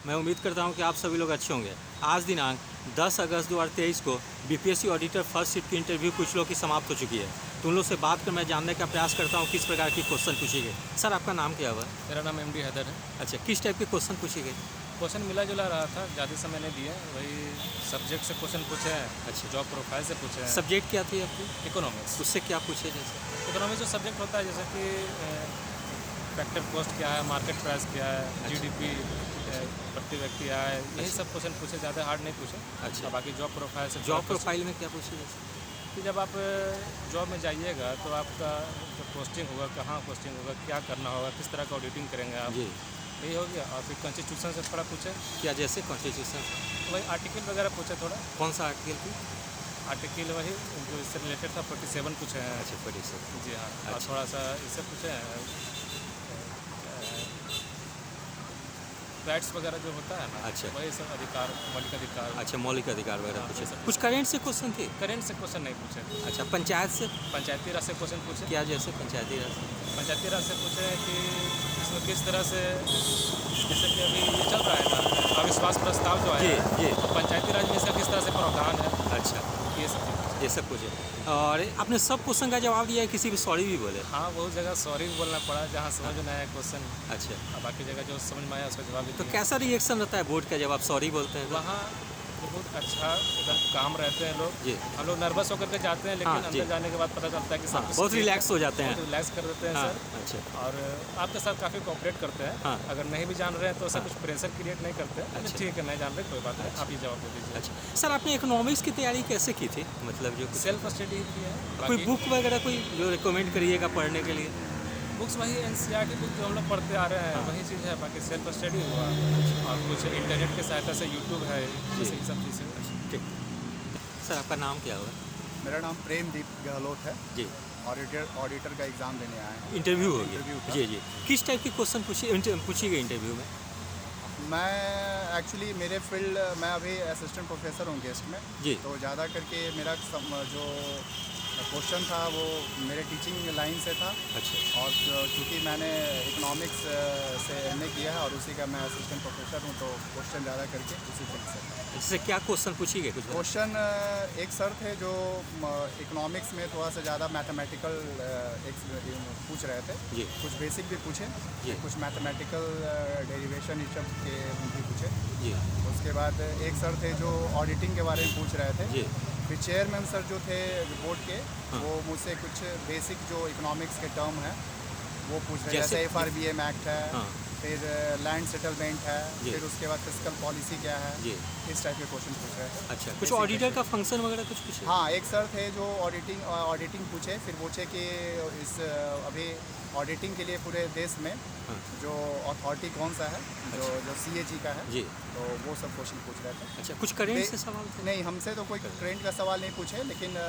मैं उम्मीद करता हूं कि आप सभी लोग अच्छे होंगे। आज दिनांक 10 अगस्त 2023 को बीपीएससी ऑडिटर फर्स्ट शिफ्ट की इंटरव्यू कुछ लोग की समाप्त हो चुकी है। तो उन लोग से बात कर मैं जानने का प्रयास करता हूं किस प्रकार की क्वेश्चन पूछी गई। सर, आपका नाम क्या हुआ? मेरा नाम एमडी हैदर है। अच्छा, किस टाइप के क्वेश्चन पूछी गई? क्वेश्चन मिला जुला रहा था, ज़्यादा समय नहीं दिए, वही सब्जेक्ट से क्वेश्चन पूछे हैं। अच्छा, जॉब प्रोफाइल से पूछे हैं। सब्जेक्ट क्या थी आपकी? इकोनॉमिक्स। उससे क्या पूछे? जैसे इकोनॉमिक्स जो सब्जेक्ट होता है, जैसे कि फैक्टर कॉस्ट क्या है, मार्केट प्राइस क्या है, अच्छा। जीडीपी प्रति व्यक्ति क्या है, यही अच्छा। सब क्वेश्चन पूछे, ज़्यादा हार्ड नहीं पूछे। अच्छा। और बाकी जॉब प्रोफाइल से जॉब प्रोफाइल में क्या पूछी? जैसे कि जब आप जॉब में जाइएगा तो आपका जो पोस्टिंग होगा, कहाँ पोस्टिंग होगा, क्या करना होगा, किस तरह का ऑडिटिंग करेंगे आप, जी, यही हो गया। और फिर कॉन्स्टिट्यूशन से थोड़ा पूछे, क्या जैसे कॉन्स्टिट्यूशन? वही आर्टिकल वगैरह पूछे थोड़ा। कौन सा आर्टिकल थी? आर्टिकल वही जो इससे रिलेटेड था 47 पूछे हैं। अच्छा, 47। जी हाँ। और अच्छा। थोड़ा सा इससे पूछे हैं, राइट्स वगैरह जो होता है ना, अच्छा। वही सब अधिकार, मौलिक अधिकार। अच्छा, मौलिक अधिकार वगैरह हाँ, पूछे। ये सब कुछ करेंट से क्वेश्चन थे? करेंट से क्वेश्चन नहीं पूछे। अच्छा, पंचायत से? पंचायती राज से क्वेश्चन पूछे। क्या जैसे पंचायती राज? पंचायती राज से पूछे हैं कि इसमें किस तरह से, जैसे कि अभी ये चल रहा है ना अविश्वास प्रस्ताव जो जी, आया है, जी। तो पंचायती राज में इसका किस तरह से प्रावधान है, अच्छा, ये सब चीज़। ये सब पूछे। और आपने सब क्वेश्चन का जवाब दिया है, किसी भी सॉरी भी बोले? हाँ, बहुत जगह सॉरी भी बोलना पड़ा जहाँ समझ में आया क्वेश्चन। अच्छा, और बाकी जगह जो समझ में आया उसका जवाब भी तो दिया। कैसा रिएक्शन रहता है बोर्ड का जब आप सॉरी बोलते हैं? वहाँ बहुत अच्छा एकदम काम रहते हैं लोग। जी। हम लोग नर्वस होकर के जाते हैं, लेकिन हाँ, जी। अंदर जाने के बाद पता चलता है कि हाँ, सब कुछ बहुत ठीक है। रिलैक्स हो जाते हैं। बहुत रिलैक्स कर देते हैं हाँ, सर। अच्छा। और आपके साथ काफ़ी कोऑपरेट करते हैं। हाँ। अगर नहीं भी जान रहे हैं तो ऐसा हाँ। कुछ प्रेशर क्रिएट नहीं करते हैं। अच्छा। ठीक है, नहीं जान रहे कोई बात नहीं, आप ही जवाब दे दीजिए। अच्छा, सर आपने इकोनॉमिक्स की तैयारी कैसे की थी? मतलब जो सेल्फ स्टडी की है। कोई बाकी बुक वगैरह कोई जो रिकमेंड करिएगा पढ़ने के लिए? बुक्स वही एनसीईआरटी बुक जो हम लोग पढ़ते आ रहे हैं, हाँ। वही चीज़ है। बाकी सेल्फ स्टडी हुआ और कुछ इंटरनेट की सहायता से यूट्यूब है, जैसे ये सब चीज़ें। ठीक। सर, आपका नाम क्या हुआ? मेरा नाम प्रेमदीप गहलोत है। जी। ऑडिटर का एग्ज़ाम देने आए हैं। इंटरव्यू हो इंटरव्यू गया? का। जी, जी। किस टाइप की क्वेश्चन पूछी गई इंटरव्यू में? मैं एक्चुअली मेरे फील्ड मैं अभी असिस्टेंट प्रोफेसर हूँ गेस्ट में। जी। तो ज़्यादा करके मेरा जो क्वेश्चन था वो मेरे टीचिंग लाइन से था। अच्छा। और चूँकि मैंने इकोनॉमिक्स से एमए किया है और उसी का मैं असिस्टेंट प्रोफेसर हूँ, तो क्वेश्चन ज़्यादा करके उसी फील्ड से था। जैसे क्या क्वेश्चन पूछी गई? कुछ क्वेश्चन एक सर थे जो इकोनॉमिक्स में थोड़ा सा ज़्यादा मैथमेटिकल पूछ रहे थे। जी। कुछ बेसिक भी पूछे, जी। कुछ मैथमेटिकल डेरिवेशन इस सब के भी पूछे। जी, उसके बाद एक सर थे जो ऑडिटिंग के बारे में पूछ रहे थे। जी। फिर चेयरमैन सर जो थे बोर्ड के, हाँ। वो मुझसे कुछ बेसिक जो इकोनॉमिक्स के टर्म है वो पूछ रहे, जैसे जैसे FRBM एक्ट है। हाँ। फिर लैंड सेटलमेंट है। जी। फिर उसके बाद फिस्कल पॉलिसी क्या है। जी। इस टाइप के क्वेश्चन पूछ रहे थे। अच्छा, कुछ Basic ऑडिटर का question। फंक्शन वगैरह कुछ पूछे? हाँ, एक सर थे जो ऑडिटिंग पूछे। फिर पूछे कि इस अभी ऑडिटिंग के लिए पूरे देश में हाँ। जो अथॉरिटी कौन सा है, जो CAG का है। जी। तो वो सब क्वेश्चन पूछ रहे थे। अच्छा, कुछ करेंट से सवाल थे? नहीं, हमसे तो कोई करेंट का सवाल नहीं पूछे, लेकिन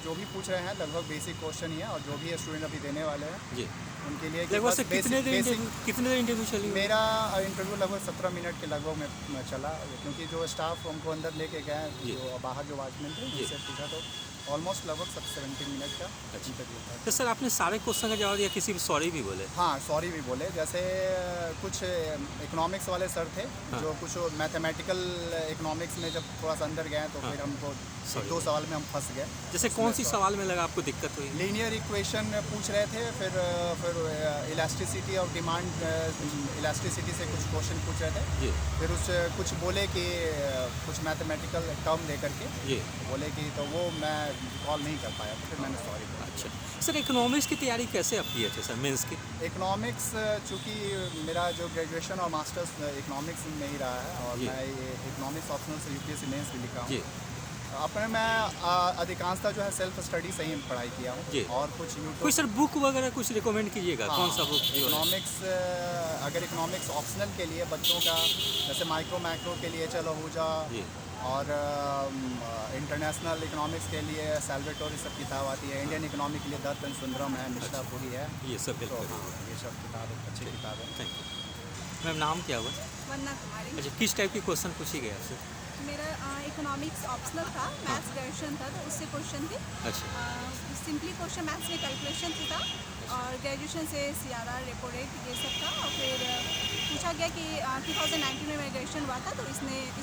जो भी पूछ रहे हैं लगभग बेसिक क्वेश्चन ही है। और जो भी स्टूडेंट अभी देने वाले हैं जी। उनके लिए कि लगभग बस से कितने देर इंटरव्यू चली? मेरा इंटरव्यू लगभग 17 मिनट के लगभग में चला, क्योंकि जो स्टाफ हमको अंदर लेके गए, जी। जो बाहर जो वॉचमैन थे जी। उनसे पूछा, तो ऑलमोस्ट लगभग 17 मिनट का इंटरव्यू था। तो सर आपने सारे क्वेश्चन का जवाब दिया, किसी भी सॉरी भी बोले? हाँ, सॉरी भी बोले। जैसे कुछ इकोनॉमिक्स वाले सर थे हाँ। जो कुछ मैथमेटिकल इकोनॉमिक्स में जब थोड़ा सा अंदर गए, तो हाँ। फिर हमको Sorry। 2 सवाल में हम फंस गए। जैसे कौन सी सवाल में लगा आपको दिक्कत हुई? लीनियर इक्वेशन पूछ रहे थे। फिर इलास्टिसिटी और डिमांड इलास्टिसिटी से कुछ क्वेश्चन पूछ रहे थे। जी। फिर उस कुछ बोले कि कुछ मैथमेटिकल टर्म दे करके जी। बोले कि, तो वो मैं कॉल नहीं कर पाया, तो फिर मैंने सॉरी बोला। अच्छा, सर इकोनॉमिक्स की तैयारी कैसे आप किए थे सर मेंस की? इकोनॉमिक्स चूँकि मेरा जो ग्रेजुएशन और मास्टर्स इकोनॉमिक्स में ही रहा है, और जी। मैं ये इकोनॉमिक्स ऑप्शनल से UPSC मेंस भी लिखा हूँ। जी। अपने मैं अधिकांशतः जो है सेल्फ स्टडी से ही पढ़ाई किया जी। हूँ। और कुछ यूट्यूब कोई सर बुक वगैरह कुछ रिकमेंड कीजिएगा? हाँ, कौन सा बुक? इकोनॉमिक्स अगर इकोनॉमिक्स ऑप्शनल के लिए बच्चों का, जैसे माइक्रो मैक्रो के लिए चलो हुजा, जी। और इंटरनेशनल इकोनॉमिक्स के लिए सैल्वेटोर सब किताब आती है। इंडियन इकोनॉमी के लिए दत्त एंड सुंदरम है, मिश्रापुरी है। ये सब तो बिल्कुल। हाँ, ये सब किताब अच्छी किताब है। Thank you. मैम, नाम क्या हुआ? वंदना कुमारी। अच्छा, किस टाइप की क्वेश्चन पूछी गई आपसे? मेरा इकोनॉमिक्स ऑप्शनल था, मैथ्स ग्रेजुएशन था, तो उससे क्वेश्चन थे। अच्छा सिंपली क्वेश्चन मैथ्स में कैलकुलेशन था और ग्रेजुएशन से CRR रेपो रेट ये सब था। और फिर पूछा गया कि 2019 में मेरा ग्रेजुएशन हुआ था, तो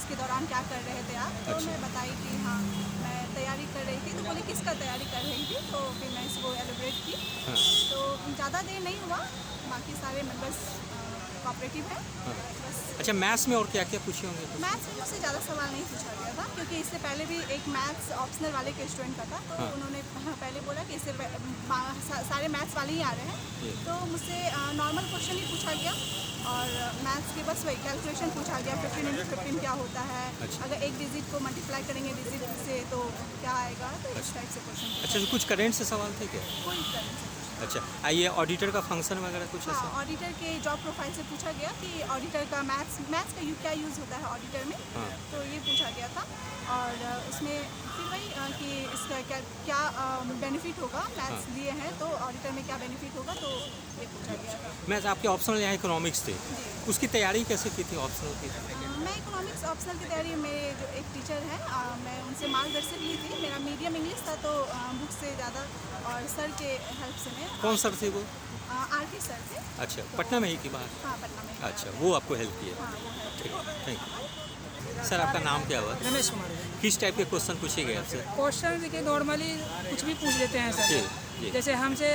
इसके दौरान क्या कर रहे थे आप। तो अच्छा। मैं बताई कि हाँ मैं तैयारी कर रही थी। तो बोले किसका तैयारी कर रही थी, तो फिर मैं इसको एलिब्रेट की। हाँ तो ज़्यादा देर नहीं हुआ, बाकी सारे मेंबर्स कोऑपरेटिव हैं। हाँ। बस अच्छा, मैथ्स में और क्या क्या पूछे होंगे तो? मैथ्स में मुझसे ज़्यादा सवाल नहीं पूछा गया था, क्योंकि इससे पहले भी एक मैथ्स ऑप्शनल वाले के स्टूडेंट का था। तो हाँ। उन्होंने पहले बोला कि इससे सारे मैथ्स वाले ही आ रहे जी। हैं। तो मुझसे नॉर्मल क्वेश्चन ही पूछा गया और मैथ्स के बस वही कैलकुलेशन पूछा गया, 15 × 15 क्या होता है। अच्छा। अगर एक डिजिट को मल्टीप्लाई करेंगे डिजिट से तो क्या आएगा, तो इस टाइप से क्वेश्चन। अच्छा, तो कुछ करेंट से सवाल थे क्या? कोई तरह से। अच्छा, आइए ऑडिटर का फंक्शन वगैरह कुछ हाँ, ऐसा? ऑडिटर के जॉब प्रोफाइल से पूछा गया कि ऑडिटर का मैथ्स का क्या यूज़ होता है ऑडिटर में। हाँ। तो ये पूछा गया था और उसमें फिर वही कि इसका क्या बेनिफिट होगा, मैथ्स हाँ। लिए हैं तो ऑडिटर में क्या बेनिफिट होगा, तो ये पूछा गया था। मैं आपके ऑप्शनल यहाँ इकोनॉमिक्स थे, जी। उसकी तैयारी कैसे की थी ऑप्शनल की? मैं इकोनॉमिक्स ऑप्शनल की तैयारी, मेरे जो एक टीचर हैं मैं उनसे मार्गदर्शन ली थी। मेरा मीडियम इंग्लिश था, तो बुक से ज़्यादा और सर के हेल्प से मैं कौन सर थे वो? RT सर थे। अच्छा, पटना में ही की बात? हाँ, पटना में। अच्छा, वो आपको हेल्प किए? हाँ, वो है। ठीक है, थैंक यू। सर, आपका नाम क्या हुआ? रमेश कुमार। किस टाइप के क्वेश्चन पूछे गए आपसे? क्वेश्चन देखिए नॉर्मली कुछ भी पूछ लेते हैं जी, सर। जी। जैसे हमसे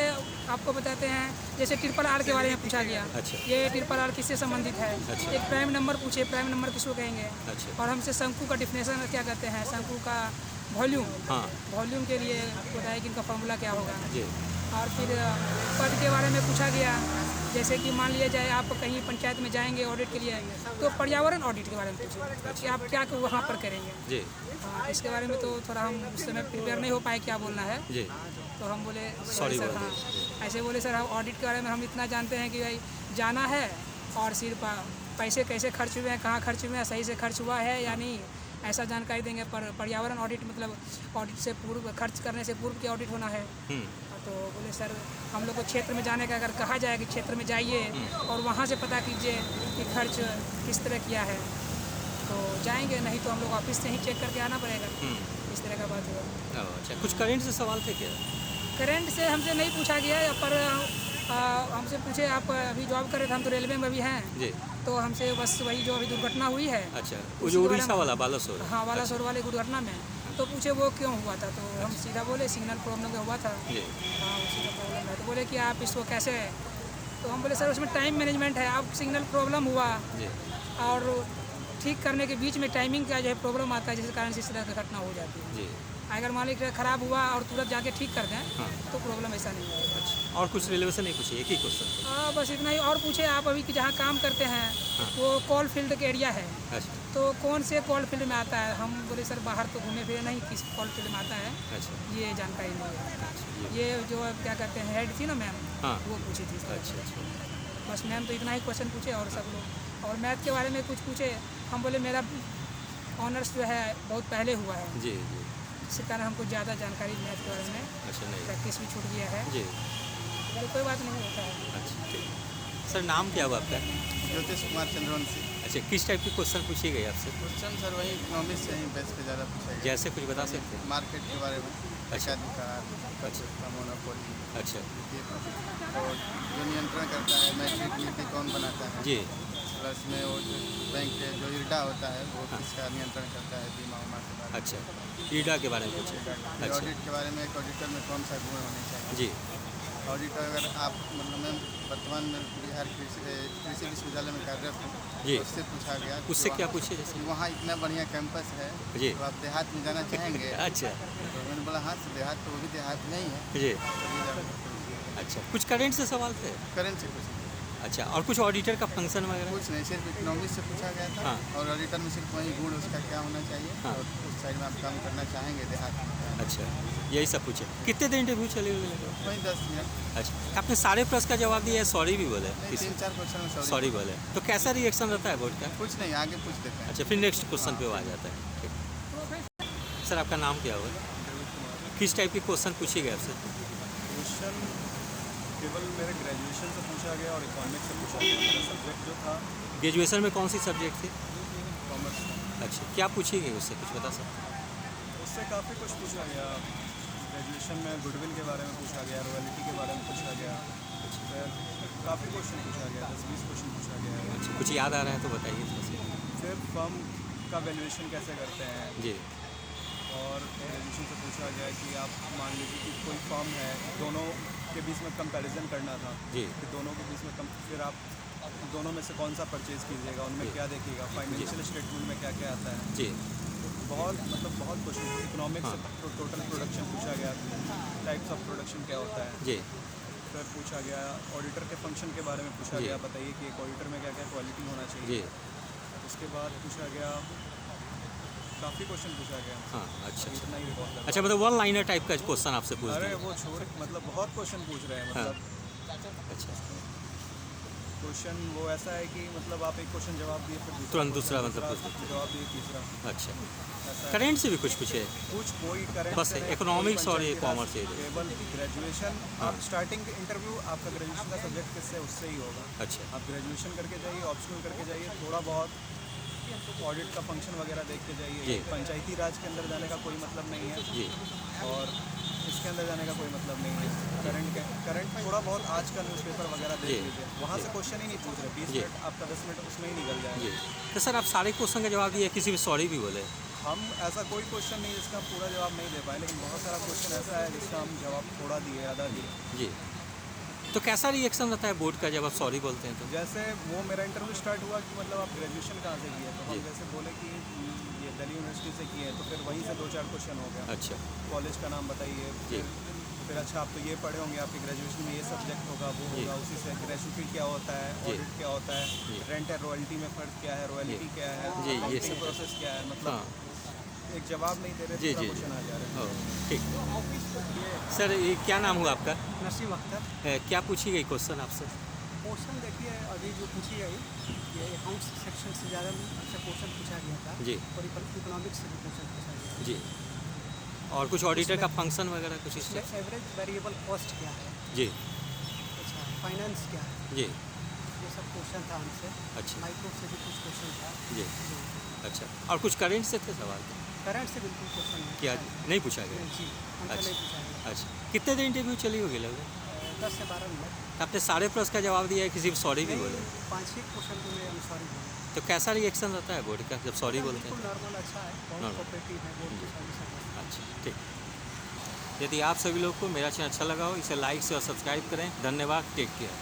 आपको बताते हैं, जैसे RRR के बारे में पूछा गया। अच्छा। ये RRR किससे संबंधित है। अच्छा। एक प्राइम नंबर पूछे, प्राइम नंबर किसको कहेंगे। अच्छा। और हमसे शंकु का डिफिनेशन क्या कहते हैं, शंकु का वॉल्यूम। हाँ वॉल्यूम के लिए बताया कि इनका फॉर्मूला क्या होगा। जी। और फिर पद के बारे में पूछा गया, जैसे कि मान लिया जाए आप कहीं पंचायत में जाएंगे ऑडिट के लिए, तो पर्यावरण ऑडिट के बारे में पूछे कि आप क्या वहाँ पर करेंगे। जी। हाँ, इसके बारे में तो थोड़ा हम उस समय प्रिपेयर नहीं हो पाए क्या बोलना है। जी। तो हम बोले Sorry सर। बोल हाँ, दिए। ऐसे बोले सर, हम ऑडिट के बारे में हम इतना जानते हैं कि भाई जाना है और सिर्फ पैसे कैसे खर्च हुए हैं, कहाँ खर्च हुए हैं, सही से खर्च हुआ है या नहीं, ऐसा जानकारी देंगे। पर पर्यावरण ऑडिट मतलब ऑडिट से पूर्व, खर्च करने से पूर्व की ऑडिट होना है। तो बोले सर, हम लोग को क्षेत्र में जाने का अगर कहा जाए कि क्षेत्र में जाइए और वहाँ से पता कीजिए कि खर्च किस तरह किया है, तो जाएंगे, नहीं तो हम लोग ऑफिस से ही चेक करके आना पड़ेगा। इस तरह का बात हुआ। अच्छा, कुछ करेंट से सवाल थे क्या? करंट से हमसे नहीं पूछा गया, पर हमसे पूछे आप अभी जॉब कर रहे थे, हम तो रेलवे में भी हैं। जी। तो हमसे बस वही जो अभी दुर्घटना हुई है। अच्छा, वो उसी जो के बारे उड़ीसा में- वाला बालासोर? हाँ, बालासोर वाले दुर्घटना में। तो पूछे वो क्यों हुआ था, तो हम सीधा बोले सिग्नल प्रॉब्लम का हुआ था। जी। हाँ, उसी का प्रॉब्लम है। तो बोले कि आप इसको कैसे, तो हम बोले सर उसमें टाइम मैनेजमेंट है। अब सिग्नल प्रॉब्लम हुआ जी। और ठीक करने के बीच में टाइमिंग का जो है प्रॉब्लम आता है, जिस कारण से इस तरह की घटना हो जाती है। जी। अगर मान लीजिए खराब हुआ और तुरंत जाके ठीक कर दें, हाँ। तो प्रॉब्लम ऐसा नहीं है। अच्छा, और कुछ रेलवे से नहीं पूछे, एक ही क्वेश्चन? हाँ, बस इतना ही। और पूछे आप अभी कि जहाँ काम करते हैं हाँ। वो कॉल फील्ड का एरिया है, अच्छा। तो कौन से कॉल फील्ड में आता है। हम बोले सर बाहर तो घूमे फिरे नहीं, किस कॉल फील्ड में आता है अच्छा। ये जानकारी नहीं है। अच्छा, ये जो क्या कहते हैं हेड थी ना मैम, हाँ। वो पूछी थी। अच्छा। अच्छा। बस मैम तो इतना ही क्वेश्चन पूछे और सब लोग। और मैथ के बारे में कुछ पूछे, हम बोले मेरा ऑनर्स जो है बहुत पहले हुआ है, जी। जी। इसी कारण हमको ज़्यादा जानकारी मैथ के बारे में, अच्छा, नहीं। प्रैक्टिस भी छूट गया है। जी। तो कोई बात नहीं होता है। अच्छा, ठीक। सर, नाम क्या हुआ आपका? ज्योतिष कुमार चंद्रवंशी। अच्छा, किस टाइप के क्वेश्चन पूछे गए आपसे? क्वेश्चन सर वही इकोनॉमिक्स से ही बेस पे ज़्यादा पूछा गया। जैसे कुछ बता सकते हैं? मार्केट के बारे में, अच्छा। एकाधिकार, का मोनोपोली, अच्छा। और जो नियंत्रण करता है मैट्रिक नीति कौन बनाता है। जी। प्लस में वो जो बैंक के जो इर्डा होता है वो हाँ। किसका नियंत्रण करता है, बीमा उमा के बारे में। अच्छा, ईडा के बारे में पूछे? फिर अच्छा। ऑडिट के बारे में, एक ऑडिटर में कौन सा गुण होने चाहिए। जी। ऑडिटर अगर आप मतलब मैं वर्तमान में बिहार कृषि विश्वविद्यालय में कार्यरत हूँ, जी। तो उससे पूछा गया कि उससे क्या वहाँ- पूछे जैसे? कि वहाँ इतना बढ़िया कैंपस है, जी। तो आप देहात में जाना चाहेंगे। अच्छा। तो मैंने बोला हाँ देहात, तो वो भी देहात नहीं है। जी। अच्छा, कुछ करेंट से सवाल थे? करेंट से कुछ नहीं, अच्छा, और कुछ ऑडिटर का फंक्शन वगैरह? कुछ नहीं, सिर्फ इकोनॉमिक्स से पूछा गया था। हाँ। और ऑडिटर में सिर्फ वही गुण उसका क्या होना चाहिए, हाँ। और उस साइड में आप काम करना चाहेंगे देहात में। अच्छा, यही सब पूछे। कितने देर इंटरव्यू चले हुए? वही 10 मिनट। अच्छा, आपने सारे प्रश्न का जवाब दिया है, सॉरी भी बोले? नहीं, 3-4 क्वेश्चन में सॉरी बोले, तो कैसा रिएक्शन रहता है बोर्ड का? कुछ नहीं, आगे पूछ देते हैं। अच्छा, फिर नेक्स्ट क्वेश्चन पे वो आ जाता है। ठीक। सर, आपका नाम क्या हुआ? किस टाइप के क्वेश्चन पूछे गए आपसे? क्वेश्चन केवल मेरे ग्रेजुएशन से पूछा गया और इकोनॉमिक्स से पूछा गया। मेरा सब्जेक्ट जो था ग्रेजुएशन में कौन सी सब्जेक्ट थी? कॉमर्स था। अच्छा, क्या पूछेंगे उससे, कुछ बता सकते हैं? उससे काफ़ी कुछ पूछा गया। ग्रेजुएशन में गुडविल के बारे में पूछा गया, रॉयल्टी के बारे में पूछा गया, फिर काफ़ी क्वेश्चन पूछा गया, 10-20 क्वेश्चन पूछा गया है। अच्छा, कुछ याद आ रहा है तो बताइए थोड़ा सा। फिर फर्म का वैल्यूएशन कैसे करते हैं, जी और ग्रेजुएशन से पूछा गया कि आप मान लीजिए कि कोई फर्म है, दोनों के बीच में कंपैरिजन करना था जी कि दोनों के बीच में फिर आप दोनों में से कौन सा परचेज़ कीजिएगा, उनमें जी। क्या देखिएगा, फाइनेंशियल स्टेटमेंट में क्या क्या आता है। जी बहुत क्वेश्चन, इकोनॉमिक्स हाँ। से टोटल प्रोडक्शन पूछा गया, टाइप्स ऑफ प्रोडक्शन क्या होता है। जी फिर पूछा गया ऑडिटर के फंक्शन के बारे में पूछा जी। गया, बताइए कि एक ऑडिटर में क्या क्या क्वालिटी होना जी चाहिए। उसके बाद पूछा गया, काफ़ी क्वेश्चन पूछा गया। हाँ, अच्छा अच्छा इतना ही रिकॉर्ड कर अच्छा, मतलब वन लाइनर टाइप का क्वेश्चन आपसे पूछ अरे दिया। वो छोड़, मतलब बहुत क्वेश्चन पूछ रहे हैं। हाँ। मतलब अच्छा, क्वेश्चन वो ऐसा है कि मतलब आप एक क्वेश्चन जवाब दिए, फिर तुरंत दूसरा question, मतलब दूसरा पूछ जवाब दिए, तीसरा, अच्छा, ऐसा है। करेंट से भी कुछ पूछे? कुछ कोई करेंट बस economics और ये commerce ये दो। केवल ग्रेजुएशन, हाँ। आप स्टार्टिंग इंटरव्यू आपका ग्रेजुएशन का सब्जेक्ट किससे, उससे ही होगा। अच्छा आप ग्रेजुएशन करके जाइए, ऑप्शनल करके जाइए, थोड़ा बहुत ऑडिट का फंक्शन वगैरह देख के जी। जाइए। पंचायती राज के अंदर जाने का कोई मतलब नहीं है, जी और इसके अंदर जाने का कोई मतलब नहीं है। करंट थोड़ा बहुत आज का न्यूज़पेपर वगैरह जी। देख लीजिए, वहाँ से क्वेश्चन ही नहीं पूछ रहे। 20 जी। मिनट आपका 10 मिनट उसमें ही निकल जाएगा। जी तो सर आप सारे क्वेश्चन का जवाब दिए, किसी भी सॉरी भी बोले? हम ऐसा कोई क्वेश्चन नहीं जिसका हम पूरा जवाब नहीं दे पाए, लेकिन बहुत सारा क्वेश्चन ऐसा है जिसका हम जवाब थोड़ा दिए, आधा दिए। जी तो कैसा रिएक्शन रहता है बोर्ड का जब आप सॉरी बोलते हैं तो? जैसे वो मेरा इंटरव्यू स्टार्ट हुआ कि मतलब आप ग्रेजुएशन कहाँ से किए, तो हम जी। जैसे बोले कि ये दिल्ली यूनिवर्सिटी से किए हैं, तो फिर वहीं से 2-4 क्वेश्चन हो गया। अच्छा कॉलेज का नाम बताइए, जी। फिर अच्छा आप तो ये पढ़े होंगे, आपके ग्रेजुएशन में ये सब्जेक्ट होगा, वो जी। होगा, उसी से ग्रेजुएटी क्या होता है, जी। ऑडिट क्या होता है, जी। रेंट और रॉयल्टी में फ़र्क क्या है, रॉयल्टी क्या है, जी, ये accounting सब। प्रोसेस क्या है। मतलब हाँ एक जवाब नहीं दे रहे, जी, दूसरा जी, क्वेश्चन आ जा रहे हैं। ओ, ठीक सर, ये क्या नाम हुआ आपका? नसीम अख्तर। क्या पूछी गई क्वेश्चन आपसे? क्वेश्चन देखिए, अभी जो पूछी गई ये अकाउंट्स सेक्शन से ज़्यादा से क्वेश्चन पूछा गया था, जी और इकोनॉमिक्स से भी क्वेश्चन पूछा गया। जी और कुछ ऑडिटर का फंक्शन वगैरह कुछ इसमें इसमें? एवरेज वेरिएबल कॉस्ट क्या है, जी अच्छा फाइनेंस क्या है, जी ये सब क्वेश्चन था हमसे। अच्छा माइक्रो से भी कुछ क्वेश्चन था। जी अच्छा, और कुछ करेंट से थे सवाल? करंट से बिल्कुल क्वेश्चन नहीं क्या पूछा नहीं पूछा गया। गया? जी, हमसे अच्छा। नहीं पूछा गया। अच्छा, कितने दिन इंटरव्यू चली होगी लगभग? 10 से 12 मिनट। आपने सारे प्रश्न का जवाब दिया है, किसी भी सॉरी भी बोले? 5-6 क्वेश्चन तो मैं सॉरी बोला। तो कैसा रिएक्शन रहता है बोर्ड का जब सॉरी बोलते हैं? बिल्कुल नॉर्मल, अच्छा है, बहुत Normal। कोऑपरेटिव है बोर्ड की सारी सर्विस। अच्छा ठीक। यदि आप सभी लोग को मेरा चैनल अच्छा लगा हो, इसे लाइक से और सब्सक्राइब करें। धन्यवाद, टेक केयर।